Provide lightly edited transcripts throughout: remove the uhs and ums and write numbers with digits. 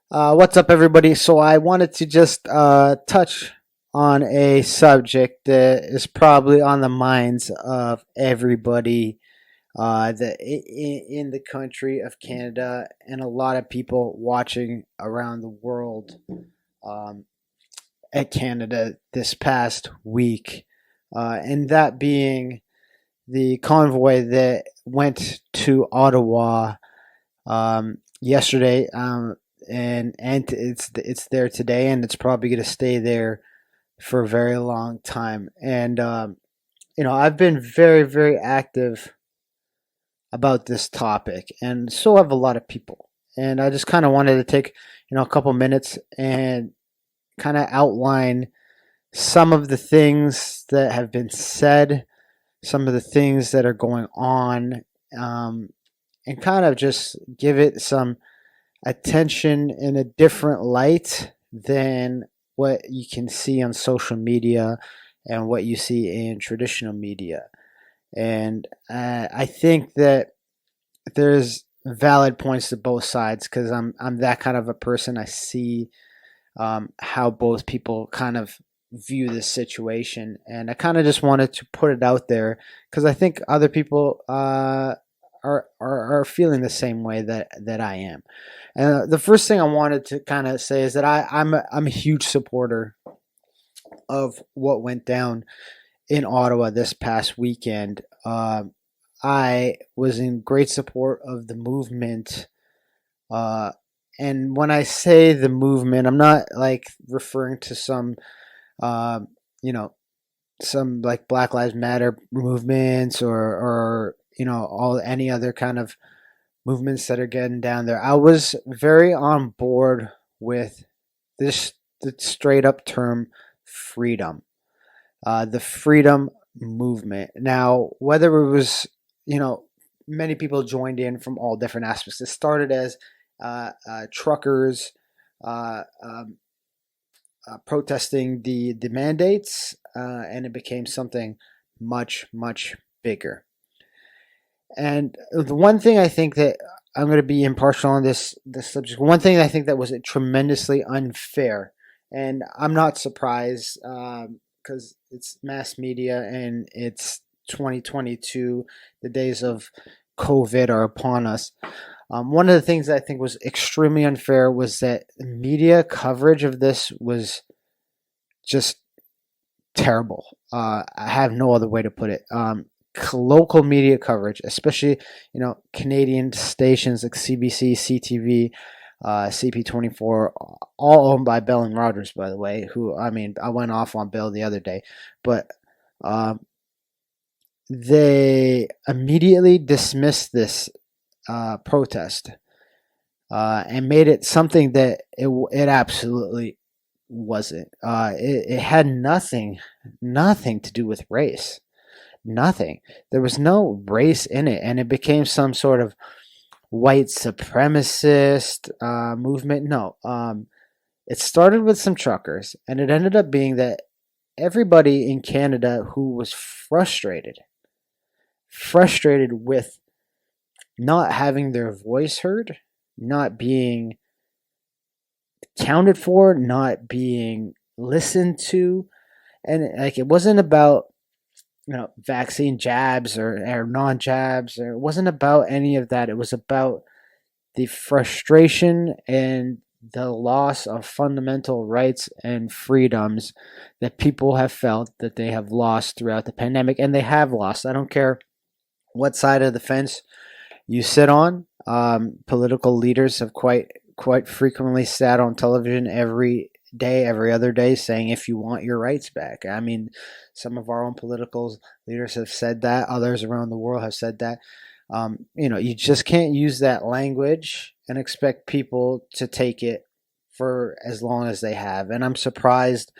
What's up, everybody? So, I wanted to just touch on a subject that is probably on the minds of everybody in the country of Canada and a lot of people watching around the world um, at Canada this past week. And that being the convoy that went to Ottawa yesterday, and it's there today, and it's probably going to stay there for a very long time. And I've been very very active about this topic, and so have a lot of people. And I just kind of wanted to take a couple minutes and kind of outline some of the things that have been said, some of the things that are going on, um, and kind of just give it some attention in a different light than what you can see on social media and what you see in traditional media. And I think that there's valid points to both sides because I'm that kind of a person. I see how both people kind of view this situation, and I kind of just wanted to put it out there because I think other people are feeling the same way that I am. And the first thing I wanted to kind of say is that I'm a huge supporter of what went down in Ottawa this past weekend. I was in great support of the movement. Uh, and when I say the movement, I'm not like referring to some, uh, you know, some like Black Lives Matter movements or all any other kind of movements that are getting down there. I was very on board with this the straight up term freedom, the freedom movement. Now, whether it was many people joined in from all different aspects. It started as truckers. Uh, um, Protesting the mandates, and it became something much bigger. And the one thing I think that I'm going to be impartial on this subject. One thing I think that was tremendously unfair, and I'm not surprised because it's mass media and it's 2022. The days of COVID are upon us. One of the things that I think was extremely unfair was that media coverage of this was just terrible. I have no other way to put it. Local media coverage, especially Canadian stations like CBC, CTV, CP24, all owned by Bell and Rogers, by the way. Who I went off on Bell the other day, but um, they immediately dismissed this protest and made it something that it absolutely wasn't. It had nothing to do with race. Nothing. There was no race in it, and it became some sort of white supremacist movement. No, it started with some truckers, and it ended up being that everybody in Canada who was frustrated with not having their voice heard, not being counted for, not being listened to, and like it wasn't about vaccine jabs or non-jabs, or it wasn't about any of that. It was about the frustration and the loss of fundamental rights and freedoms that people have felt that they have lost throughout the pandemic, and they have lost. I don't care what side of the fence you sit on. Political leaders have quite frequently sat on television every day, every other day, saying if you want your rights back. I mean, some of our own political leaders have said that. Others around the world have said that. You just can't use that language and expect people to take it for as long as they have. And I'm surprised,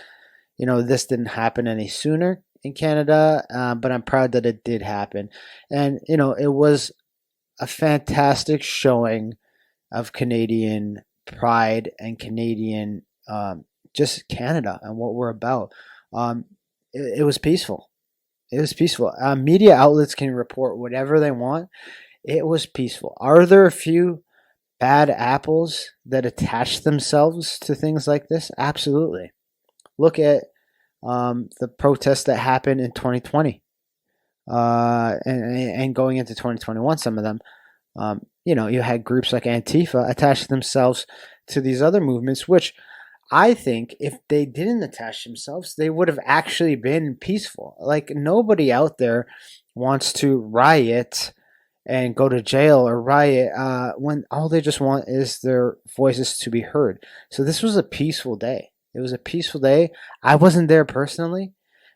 this didn't happen any sooner in Canada, but I'm proud that it did happen. And, it was a fantastic showing of Canadian pride and Canadian, just Canada and what we're about. It was peaceful. It was peaceful. Media outlets can report whatever they want. It was peaceful. Are there a few? bad apples that attach themselves to things like this? Absolutely. Look at the protests that happened in 2020 and going into 2021, some of them. You had groups like Antifa attach themselves to these other movements, which I think if they didn't attach themselves, they would have actually been peaceful. Like, nobody out there wants to riot and go to jail or riot when all they just want is their voices to be heard. So this was a peaceful day. It was a peaceful day. I wasn't there personally,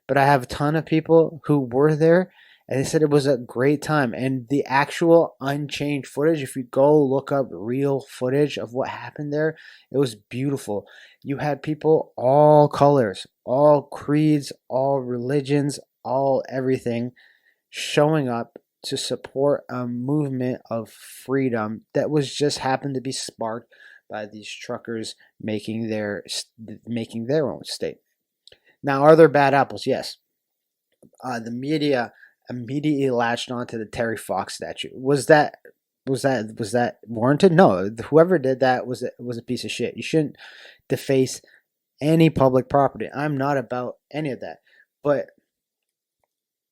but I have a ton of people who were there, and they said it was a great time. And the actual unchanged footage, if you go look up real footage of what happened there, it was beautiful. You had people, all colors, all creeds, all religions, all everything, showing up to support a movement of freedom that was just happened to be sparked by these truckers making their own state. Now, are there bad apples? Yes. The media immediately latched onto the Terry Fox statue. Was that warranted? No. Whoever did that was a piece of shit. You shouldn't deface any public property. I'm not about any of that. But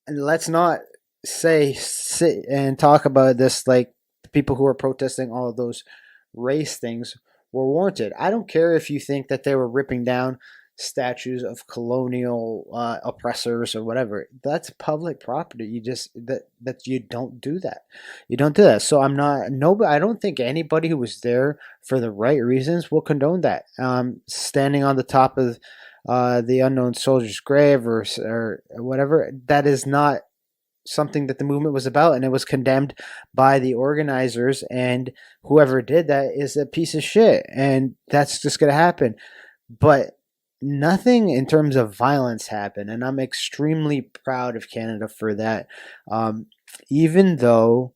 let's not sit and talk about this like the people who are protesting all of those race things were warranted. I don't care if you think that they were ripping down statues of colonial oppressors or whatever. That's public property. That you don't do that. You don't do that. So I'm not no. I don't think anybody who was there for the right reasons will condone that. Standing on the top of the unknown soldier's grave or whatever. That is not something that the movement was about, and it was condemned by the organizers, and whoever did that is a piece of shit, and that's just going to happen. But nothing in terms of violence happened, and I'm extremely proud of Canada for that. Even though,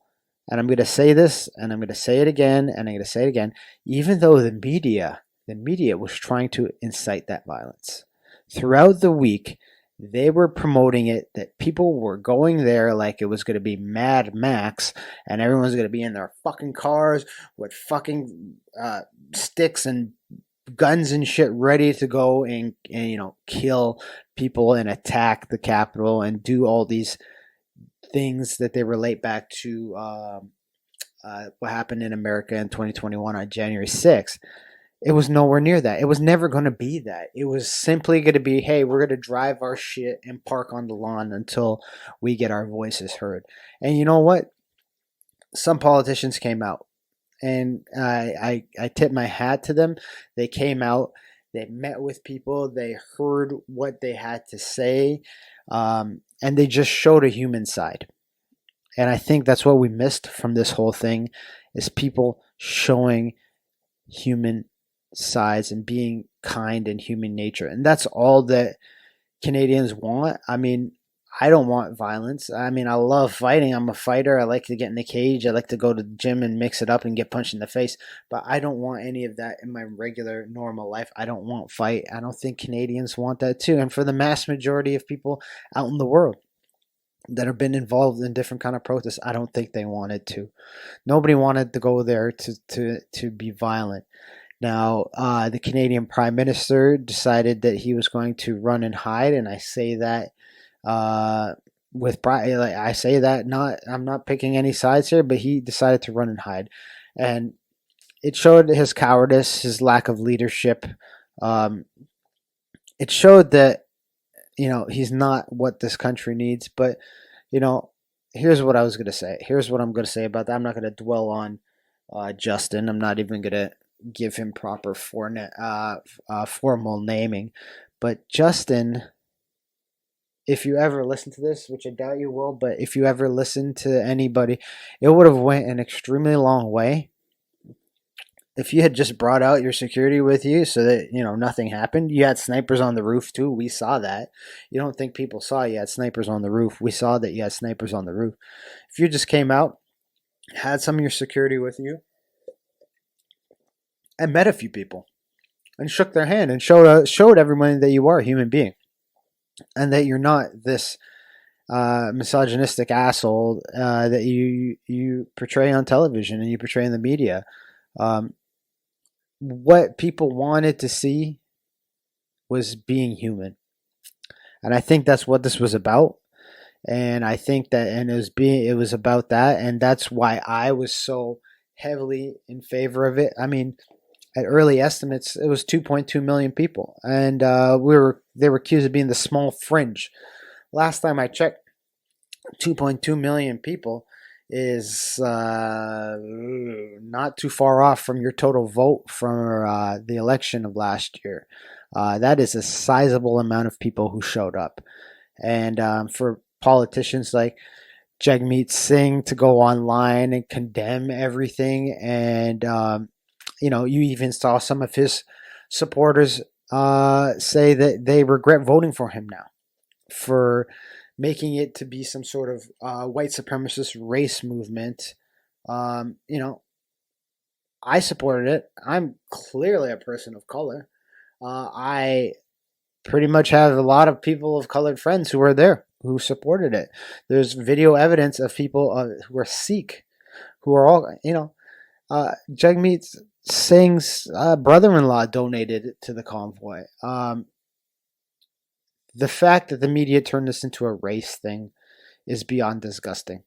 and I'm going to say this, and I'm going to say it again, and I'm going to say it again, even though the media was trying to incite that violence throughout the week, they were promoting it that people were going there like it was going to be Mad Max, and everyone's going to be in their fucking cars with fucking sticks and guns and shit ready to go and kill people and attack the Capitol and do all these things that they relate back to what happened in America in 2021 on January 6th. It was nowhere near that. It was never going to be that. It was simply going to be, hey, we're going to drive our shit and park on the lawn until we get our voices heard. And you know what? Some politicians came out, and I tip my hat to them. They came out, they met with people, they heard what they had to say, and they just showed a human side. And I think that's what we missed from this whole thing, is people showing human sides and being kind and human nature. And that's all that Canadians want. I mean, I don't want violence. I mean, I love fighting. I'm a fighter. I like to get in the cage. I like to go to the gym and mix it up and get punched in the face. But I don't want any of that in my regular, normal life. I don't want fight. I don't think Canadians want that too. And for the mass majority of people out in the world that have been involved in different kind of protests, I don't think they wanted to. Nobody wanted to go there to be violent. Now, the Canadian Prime Minister decided that he was going to run and hide, and I say that with pride. Like, I say that I'm not picking any sides here, but he decided to run and hide, and it showed his cowardice, his lack of leadership. It showed that he's not what this country needs. But here's what I was going to say. Here's what I'm going to say about that. I'm not going to dwell on Justin. I'm not even going to give him proper formal naming. But Justin, if you ever listen to this, which I doubt you will, but if you ever listen to anybody, it would have went an extremely long way if you had just brought out your security with you so that nothing happened. You had snipers on the roof too. We saw that. You don't think people saw you had snipers on the roof? We saw that you had snipers on the roof. If you just came out, had some of your security with you, and met a few people and shook their hand and showed everyone that you are a human being and that you're not this misogynistic asshole that you portray on television and you portray in the media. Um, what people wanted to see was being human, and I think that's what this was about. And I think that, and it was about that, and that's why I was so heavily in favor of it. I mean, at early estimates, it was 2.2 million people, and they were accused of being the small fringe. Last time I checked, 2.2 million people is not too far off from your total vote from the election of last year. That is a sizable amount of people who showed up. And for politicians like Jagmeet Singh to go online and condemn everything, and you even saw some of his supporters say that they regret voting for him now for making it to be some sort of white supremacist race movement. Um, you know, I supported it. I'm clearly a person of color. I pretty much have a lot of people of colored friends who were there who supported it. There's video evidence of people who are Sikh, who are all, Jagmeet Singh's brother-in-law donated to the convoy. The fact that the media turned this into a race thing is beyond disgusting.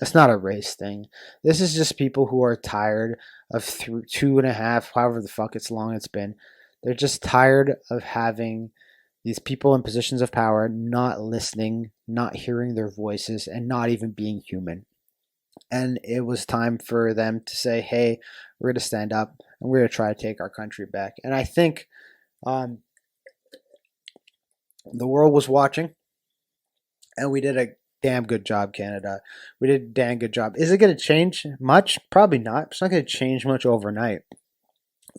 It's not a race thing. This is just people who are tired of 2.5, however the fuck it's long it's been. They're just tired of having these people in positions of power not listening, not hearing their voices, and not even being human. And it was time for them to say, hey, we're going to stand up and we're going to try to take our country back. And I think the world was watching, and we did a damn good job, Canada. We did a damn good job. Is it going to change much? Probably not. It's not going to change much overnight.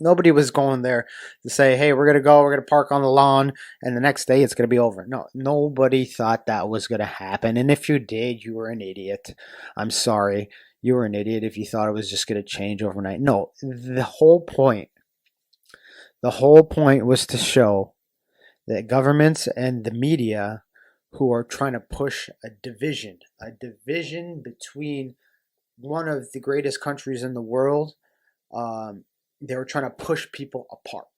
Nobody was going there to say, hey, we're going to park on the lawn, and the next day it's going to be over. No, nobody thought that was going to happen. And if you did, you were an idiot. I'm sorry. You were an idiot if you thought it was just going to change overnight. No, the whole point was to show that governments and the media who are trying to push a division between one of the greatest countries in the world, they were trying to push people apart.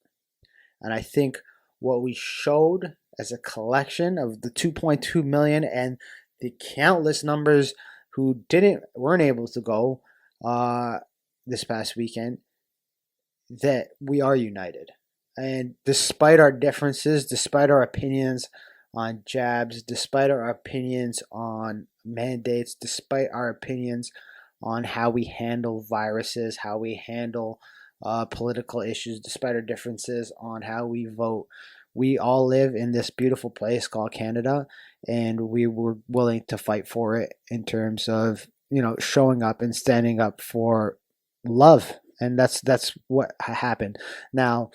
And I think what we showed as a collection of the 2.2 million and the countless numbers who weren't able to go this past weekend, that we are united. And despite our differences, despite our opinions on jabs, despite our opinions on mandates, despite our opinions on how we handle viruses, how we handle political issues, despite our differences on how we vote, we all live in this beautiful place called Canada, and we were willing to fight for it in terms of showing up and standing up for love. And that's what happened. Now,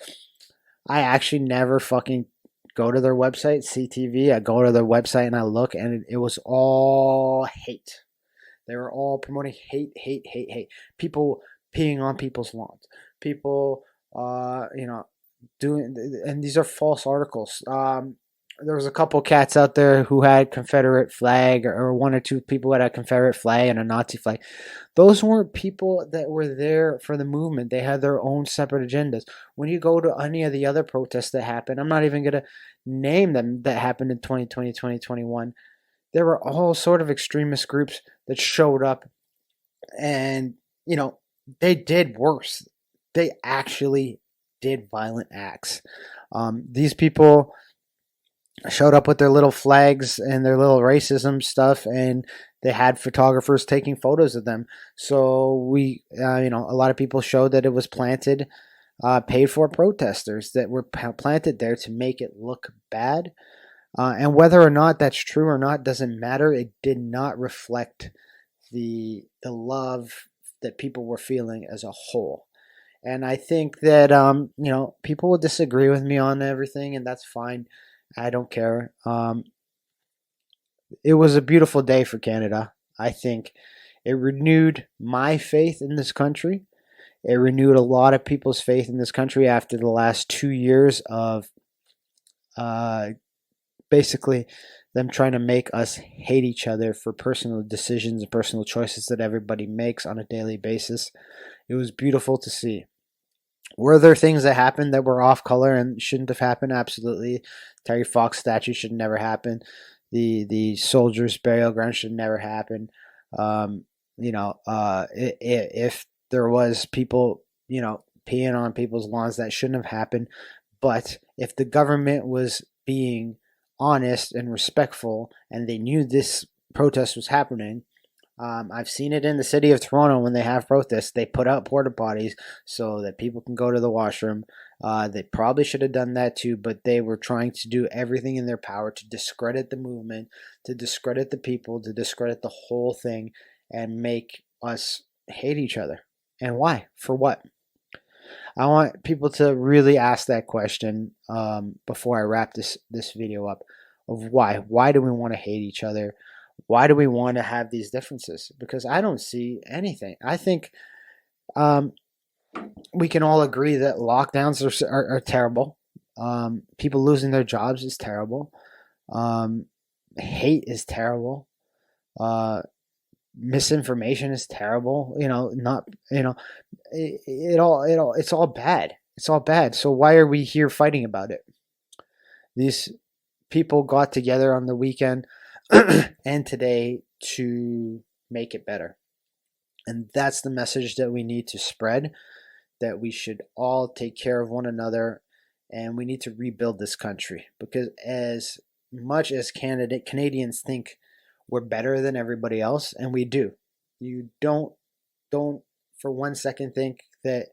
I actually never fucking go to their website, CTV. I go to their website and I look, and it was all hate. They were all promoting hate, hate, hate, hate. People peeing on people's lawns. People, doing, and these are false articles. There was a couple cats out there who had Confederate flag, or one or two people had a Confederate flag and a Nazi flag. Those weren't people that were there for the movement. They had their own separate agendas. When you go to any of the other protests that happened, I'm not even going to name them, that happened in 2020, 2021. There were all sort of extremist groups that showed up, and, they did worse. They actually did violent acts. These people showed up with their little flags and their little racism stuff, and they had photographers taking photos of them. So a lot of people showed that it was paid for protesters that were planted there to make it look bad. And whether or not that's true or not doesn't matter. It did not reflect the love that people were feeling as a whole. And I think that people will disagree with me on everything, and that's fine. I don't care. It was a beautiful day for Canada. I think it renewed my faith in this country. It renewed a lot of people's faith in this country after the last 2 years of basically them trying to make us hate each other for personal decisions and personal choices that everybody makes on a daily basis. It was beautiful to see. Were there things that happened that were off color and shouldn't have happened? Absolutely. Terry Fox statue should never happen. The soldiers' burial ground should never happen. If there was people, peeing on people's lawns, that shouldn't have happened. But if the government was being honest and respectful, and they knew this protest was happening, I've seen it in the city of Toronto when they have protests. They put out porta potties so that people can go to the washroom. They probably should have done that too, but they were trying to do everything in their power to discredit the movement, to discredit the people, to discredit the whole thing, and make us hate each other. And why? For what? I want people to really ask that question before I wrap this video up. Of why? Why do we want to hate each other? Why do we want to have these differences? Because I don't see anything. I think we can all agree that lockdowns are terrible. People losing their jobs is terrible. Hate is terrible. Misinformation is terrible. It's all bad. It's all bad. So why are we here fighting about it? These people got together on the weekend and today to make it better. And that's the message that we need to spread, that we should all take care of one another, and we need to rebuild this country. Because as much as Canadians think we're better than everybody else, and we do. You don't for one second think that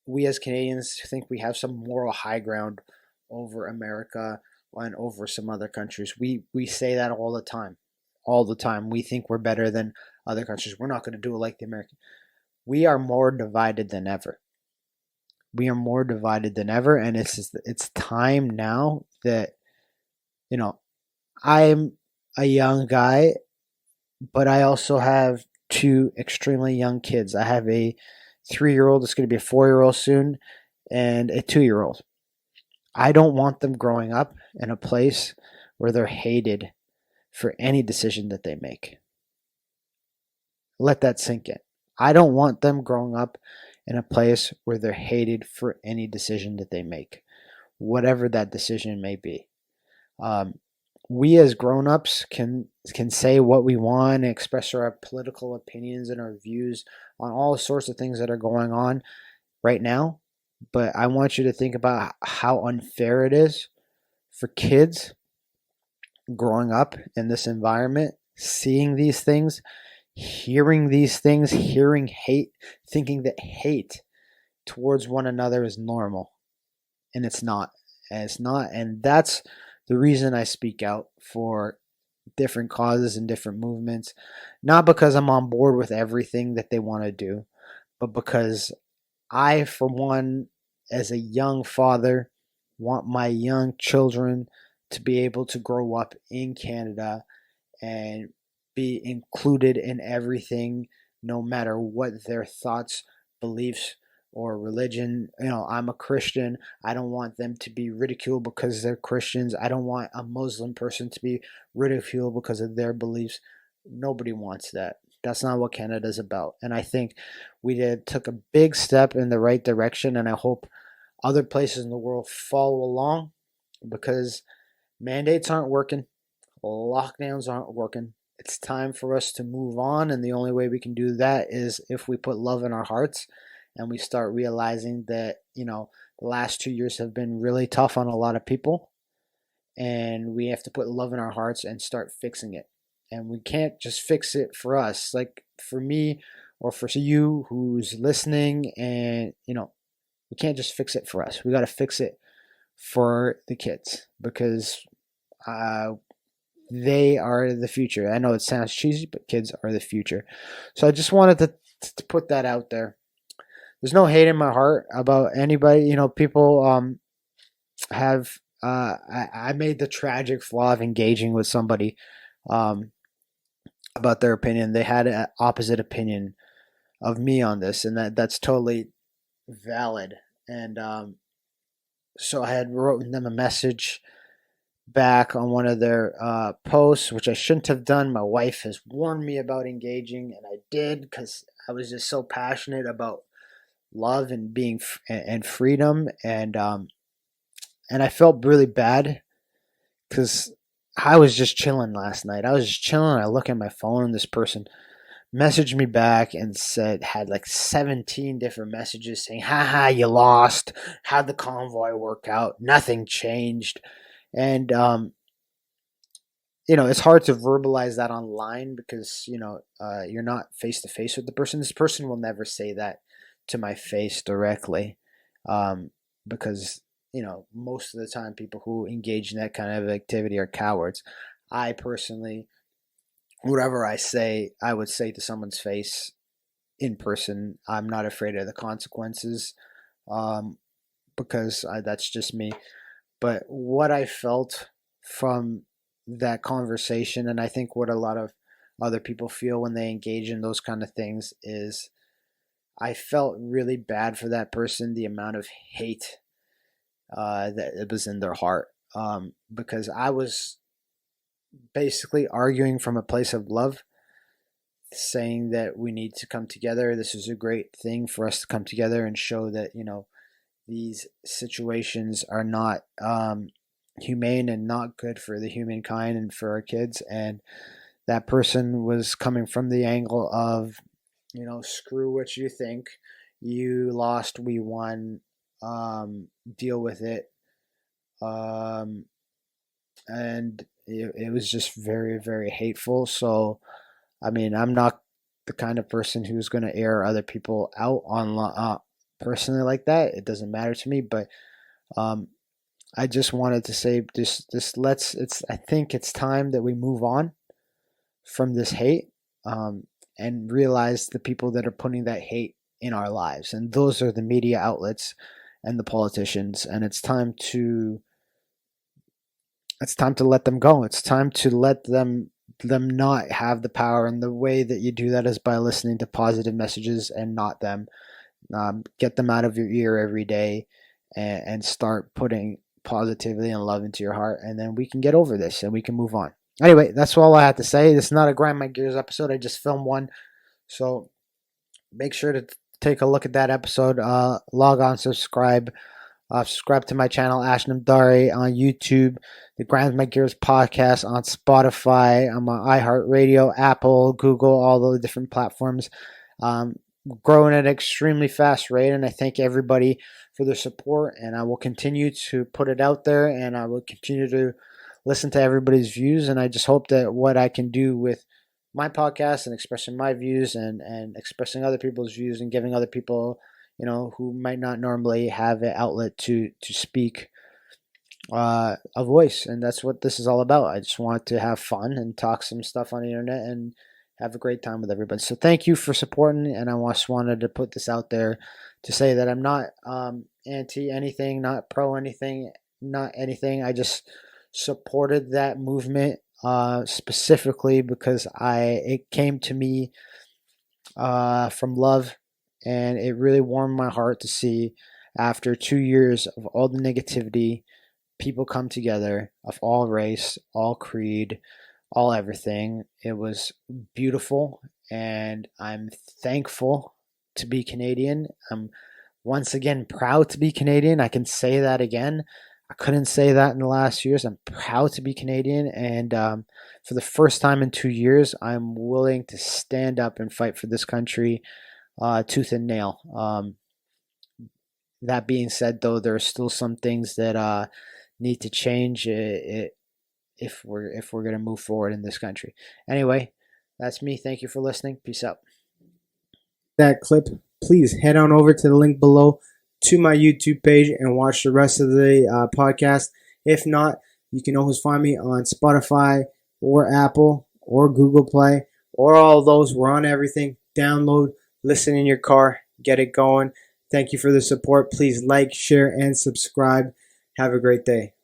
we as Canadians think we have some moral high ground over America and over some other countries. We say that all the time. All the time. We think we're better than other countries. We're not going to do it like the Americans. We are more divided than ever. We are more divided than ever, and it's time now that, I'm a young guy, but I also have two extremely young kids. I have a 3-year-old that's going to be a 4-year-old soon, and a 2-year-old. I don't want them growing up in a place where they're hated for any decision that they make. Let that sink in. I don't want them growing up in a place where they're hated for any decision that they make, whatever that decision may be. We as grown-ups can say what we want and express our political opinions and our views on all sorts of things that are going on right now. But I want you to think about how unfair it is for kids growing up in this environment, seeing these things, hearing these things, hearing hate, thinking that hate towards one another is normal. And it's not. And it's not. And that's the reason I speak out for different causes and different movements. Not because I'm on board with everything that they want to do, but because I, for one, as a young father, want my young children to be able to grow up in Canada and be included in everything, no matter what their thoughts, beliefs, or religion. I'm a Christian. I don't want them to be ridiculed because they're Christians. I don't want a Muslim person to be ridiculed because of their beliefs. Nobody wants that. That's not what Canada's about. And I think we took a big step in the right direction, and I hope other places in the world follow along, because mandates aren't working. Lockdowns aren't working. It's time for us to move on, and the only way we can do that is if we put love in our hearts and we start realizing that, the last 2 years have been really tough on a lot of people, and we have to put love in our hearts and start fixing it. And we can't just fix it for us, like for me or for you who's listening, and we can't just fix it for us. We got to fix it for the kids, because they are the future. I know it sounds cheesy, but kids are the future. So I just wanted to put that out there. There's no hate in my heart about anybody. People have. I made the tragic flaw of engaging with somebody about their opinion. They had an opposite opinion of me on this, and that's totally valid. And so I had written them a message back on one of their posts, which I shouldn't have done. My wife has warned me about engaging, and I did because I was just so passionate about love and being and freedom, and I felt really bad because I was just chilling last night. I was just chilling. I look at my phone, and this person messaged me back and had like 17 different messages saying, haha, you lost. How'd the convoy work out? Nothing changed. And, it's hard to verbalize that online because, you're not face to face with the person. This person will never say that to my face directly, because, most of the time people who engage in that kind of activity are cowards. I personally, whatever I say, I would say to someone's face in person. I'm not afraid of the consequences, um, because that's just me. But what I felt from that conversation, and I think what a lot of other people feel when they engage in those kind of things, is I felt really bad for that person, the amount of hate that it was in their heart, because I was basically arguing from a place of love, saying that we need to come together. This is a great thing for us to come together and show that, these situations are not humane and not good for the humankind and for our kids. And that person was coming from the angle of, screw what you think. You lost, we won. Deal with it. Um, and it was just very, very hateful. So, I mean, I'm not the kind of person who's going to air other people out on personally like that. It doesn't matter to me, but um, I just wanted to say this let's it's I think it's time that we move on from this hate, um, and realize the people that are putting that hate in our lives, and those are the media outlets and the politicians, and it's time to let them go. It's time to let them not have the power, and the way that you do that is by listening to positive messages and not them. Get them out of your ear every day, and start putting positivity and love into your heart, and then we can get over this and we can move on. Anyway, that's all I had to say. This is not a grind my gears episode. I just filmed one, so make sure to take a look at that episode. Log on, subscribe to my channel, Ashnam Dari, on YouTube, the Grind My Gears podcast on Spotify. I'm on iHeartRadio, Apple, Google, all the different platforms. Um, Growing at an extremely fast rate, and I thank everybody for their support, and I will continue to put it out there, and I will continue to listen to everybody's views, and I just hope that what I can do with my podcast and expressing my views, and expressing other people's views, and giving other people, who might not normally have an outlet to speak, a voice. And that's what this is all about. I just want to have fun and talk some stuff on the internet and have a great time with everybody. So thank you for supporting, and I just wanted to put this out there to say that I'm not anti anything, not pro anything, not anything. I just supported that movement, specifically because it came to me from love, and it really warmed my heart to see, after 2 years of all the negativity, people come together of all race, all creed, all everything. It was beautiful, and I'm thankful to be Canadian. I'm once again proud to be Canadian. I can say that again. I couldn't say that in the last years. I'm proud to be Canadian, and for the first time in 2 years, I'm willing to stand up and fight for this country, tooth and nail. That being said, though, there are still some things that need to change, if we're going to move forward in this country. Anyway, that's me. Thank you for listening. Peace out. That clip, please head on over to the link below to my YouTube page and watch the rest of the podcast. If not, you can always find me on Spotify or Apple or Google Play or all those. We're on everything. Download, listen in your car, get it going. Thank you for the support. Please like, share, and subscribe. Have a great day.